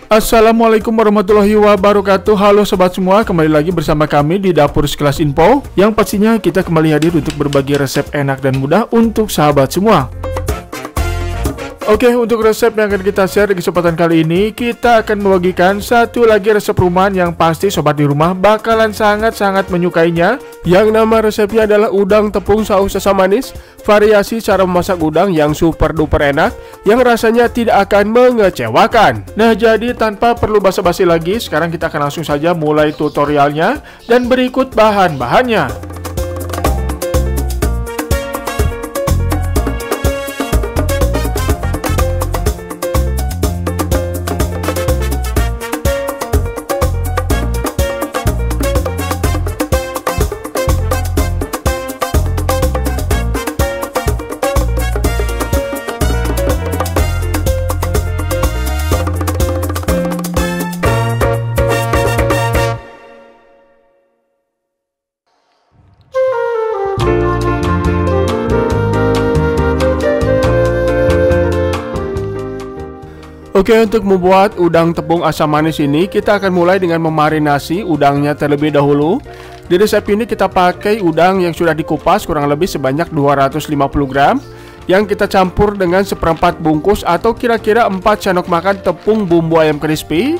Assalamualaikum warahmatullahi wabarakatuh. Halo sobat semua, kembali lagi bersama kami di Dapur Sekelas Info, yang pastinya kita kembali hadir untuk berbagi resep enak dan mudah untuk sahabat semua. Oke, untuk resep yang akan kita share di kesempatan kali ini, kita akan membagikan satu lagi resep rumahan yang pasti sobat di rumah bakalan sangat-sangat menyukainya. Yang nama resepnya adalah udang tepung saus asam manis, variasi cara memasak udang yang super duper enak, yang rasanya tidak akan mengecewakan. Nah, jadi tanpa perlu basa-basi lagi, sekarang kita akan langsung saja mulai tutorialnya dan berikut bahan-bahannya. Oke, untuk membuat udang tepung asam manis ini, kita akan mulai dengan memarinasi udangnya terlebih dahulu. Di resep ini kita pakai udang yang sudah dikupas kurang lebih sebanyak 250 gram, yang kita campur dengan seperempat bungkus atau kira-kira 4 sendok makan tepung bumbu ayam crispy.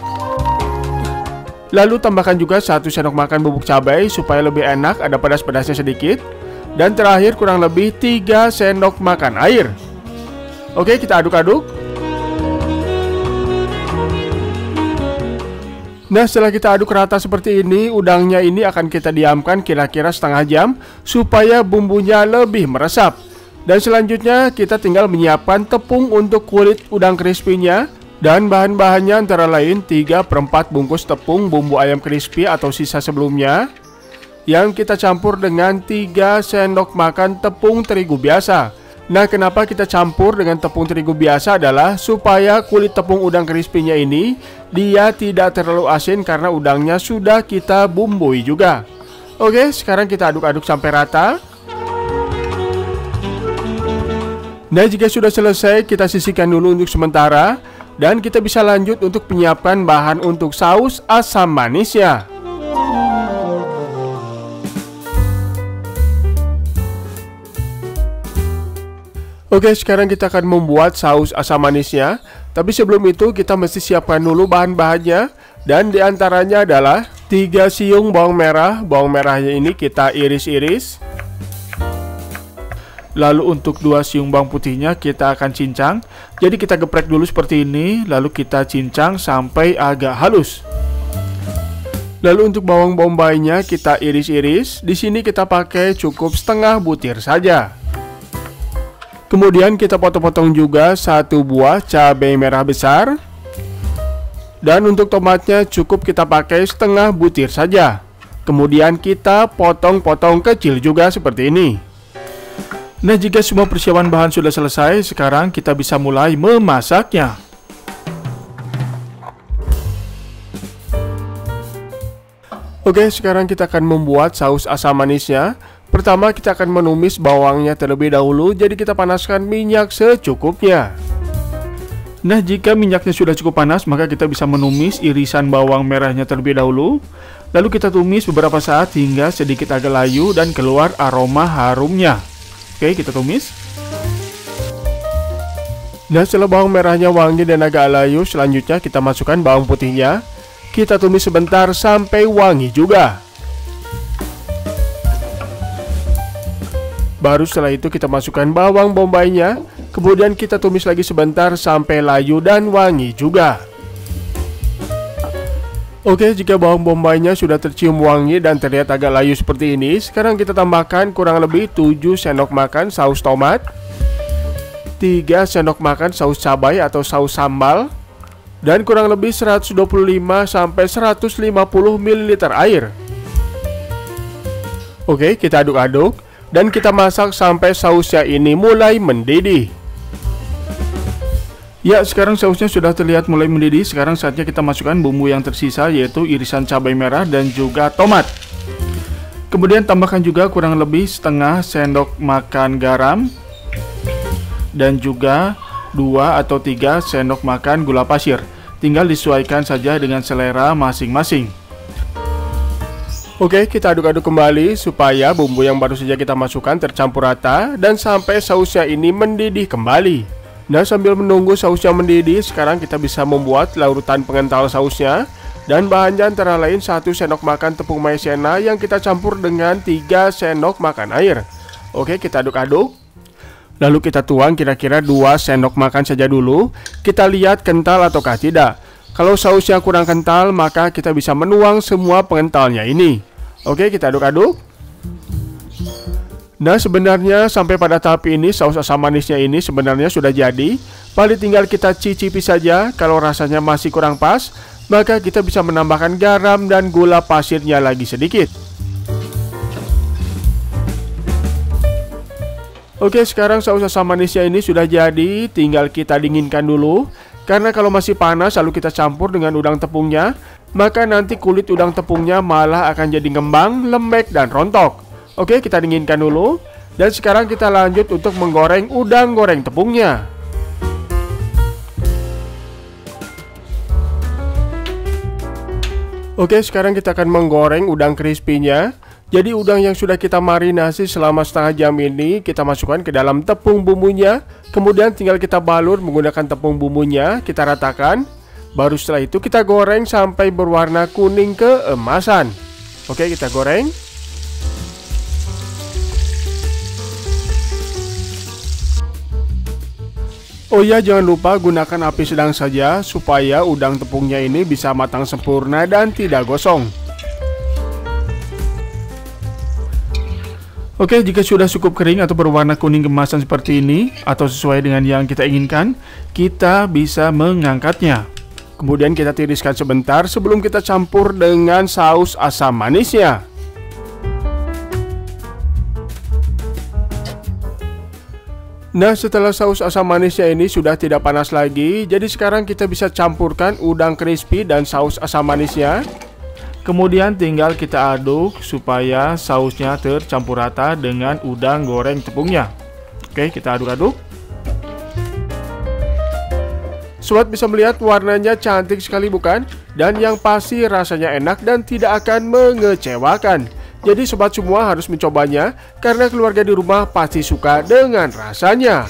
Lalu tambahkan juga 1 sendok makan bubuk cabai supaya lebih enak, ada pedas-pedasnya sedikit. Dan terakhir kurang lebih 3 sendok makan air. Oke, kita aduk-aduk. Nah, setelah kita aduk rata seperti ini, udangnya ini akan kita diamkan kira-kira setengah jam supaya bumbunya lebih meresap. Dan selanjutnya kita tinggal menyiapkan tepung untuk kulit udang crispy-nya. Dan bahan-bahannya antara lain 3/4 bungkus tepung bumbu ayam crispy atau sisa sebelumnya, yang kita campur dengan 3 sendok makan tepung terigu biasa. Nah, kenapa kita campur dengan tepung terigu biasa adalah supaya kulit tepung udang crispy-nya ini dia tidak terlalu asin karena udangnya sudah kita bumbui juga. Oke, sekarang kita aduk-aduk sampai rata. Nah, jika sudah selesai, kita sisihkan dulu untuk sementara. Dan kita bisa lanjut untuk menyiapkan bahan untuk saus asam manisnya. Oke, sekarang kita akan membuat saus asam manisnya. Tapi sebelum itu kita mesti siapkan dulu bahan-bahannya. Dan diantaranya adalah 3 siung bawang merah. Bawang merahnya ini kita iris-iris. Lalu untuk 2 siung bawang putihnya kita akan cincang. Jadi kita geprek dulu seperti ini, lalu kita cincang sampai agak halus. Lalu untuk bawang bombaynya kita iris-iris. Di sini kita pakai cukup setengah butir saja. Kemudian kita potong-potong juga 1 buah cabai merah besar. Dan untuk tomatnya cukup kita pakai setengah butir saja. Kemudian kita potong-potong kecil juga seperti ini. Nah, jika semua persiapan bahan sudah selesai, sekarang kita bisa mulai memasaknya. Oke, sekarang kita akan membuat saus asam manisnya. Pertama kita akan menumis bawangnya terlebih dahulu, jadi kita panaskan minyak secukupnya. Nah, jika minyaknya sudah cukup panas, maka kita bisa menumis irisan bawang merahnya terlebih dahulu. Lalu kita tumis beberapa saat hingga sedikit agak layu dan keluar aroma harumnya. Oke, kita tumis. Nah, setelah bawang merahnya wangi dan agak layu, selanjutnya kita masukkan bawang putihnya. Kita tumis sebentar sampai wangi juga. Baru setelah itu kita masukkan bawang bombaynya. Kemudian kita tumis lagi sebentar sampai layu dan wangi juga. Oke, jika bawang bombaynya sudah tercium wangi dan terlihat agak layu seperti ini, sekarang kita tambahkan kurang lebih 7 sendok makan saus tomat, 3 sendok makan saus cabai atau saus sambal, dan kurang lebih 125-150 ml air. Oke, kita aduk-aduk. Dan kita masak sampai sausnya ini mulai mendidih. Ya, sekarang sausnya sudah terlihat mulai mendidih. Sekarang saatnya kita masukkan bumbu yang tersisa, yaitu irisan cabai merah dan juga tomat. Kemudian tambahkan juga kurang lebih setengah sendok makan garam. Dan juga 2 atau 3 sendok makan gula pasir. tinggal disesuaikan saja dengan selera masing-masing. Oke, kita aduk-aduk kembali supaya bumbu yang baru saja kita masukkan tercampur rata dan sampai sausnya ini mendidih kembali. Nah, sambil menunggu sausnya mendidih, sekarang kita bisa membuat larutan pengental sausnya. Dan bahannya antara lain 1 sendok makan tepung maizena yang kita campur dengan 3 sendok makan air. Oke, kita aduk-aduk. Lalu kita tuang kira-kira 2 sendok makan saja dulu. Kita lihat kental ataukah tidak. Kalau sausnya kurang kental, maka kita bisa menuang semua pengentalnya ini. Oke, kita aduk-aduk. Nah, sebenarnya sampai pada tahap ini saus asam manisnya ini sebenarnya sudah jadi. Paling tinggal kita cicipi saja. Kalau rasanya masih kurang pas, maka kita bisa menambahkan garam dan gula pasirnya lagi sedikit. Oke, sekarang saus asam manisnya ini sudah jadi. Tinggal kita dinginkan dulu. Karena kalau masih panas lalu kita campur dengan udang tepungnya, maka nanti kulit udang tepungnya malah akan jadi ngembang, lembek, dan rontok. Oke, kita dinginkan dulu. Dan sekarang kita lanjut untuk menggoreng udang goreng tepungnya. Oke, sekarang kita akan menggoreng udang crispy-nya. Jadi udang yang sudah kita marinasi selama setengah jam ini kita masukkan ke dalam tepung bumbunya. Kemudian tinggal kita balur menggunakan tepung bumbunya, kita ratakan. Baru setelah itu kita goreng sampai berwarna kuning keemasan. Oke, kita goreng. Oh ya, jangan lupa gunakan api sedang saja supaya udang tepungnya ini bisa matang sempurna dan tidak gosong. Oke, jika sudah cukup kering atau berwarna kuning kemasan seperti ini atau sesuai dengan yang kita inginkan, kita bisa mengangkatnya. Kemudian kita tiriskan sebentar sebelum kita campur dengan saus asam manisnya. Nah, setelah saus asam manisnya ini sudah tidak panas lagi, jadi sekarang kita bisa campurkan udang crispy dan saus asam manisnya. Kemudian tinggal kita aduk supaya sausnya tercampur rata dengan udang goreng tepungnya. Oke, kita aduk-aduk. Sobat bisa melihat warnanya cantik sekali bukan? Dan yang pasti rasanya enak dan tidak akan mengecewakan. Jadi sobat semua harus mencobanya karena keluarga di rumah pasti suka dengan rasanya.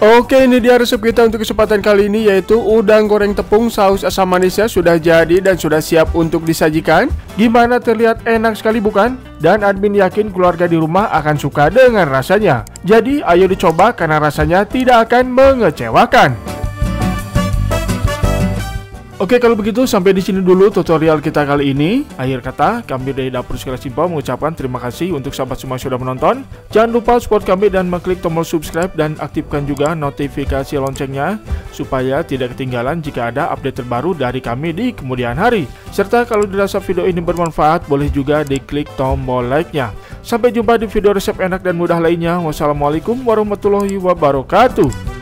Oke, ini dia resep kita untuk kesempatan kali ini, yaitu udang goreng tepung saus asam manisnya sudah jadi dan sudah siap untuk disajikan. Gimana, terlihat enak sekali bukan? Dan admin yakin keluarga di rumah akan suka dengan rasanya. Jadi ayo dicoba karena rasanya tidak akan mengecewakan. Oke, kalau begitu sampai di sini dulu tutorial kita kali ini. Akhir kata, kami dari Dapur Sekelas Info mengucapkan terima kasih untuk sahabat semua yang sudah menonton. Jangan lupa support kami dan mengklik tombol subscribe dan aktifkan juga notifikasi loncengnya supaya tidak ketinggalan jika ada update terbaru dari kami di kemudian hari. Serta kalau dirasa video ini bermanfaat, boleh juga diklik tombol like-nya. Sampai jumpa di video resep enak dan mudah lainnya. Wassalamualaikum warahmatullahi wabarakatuh.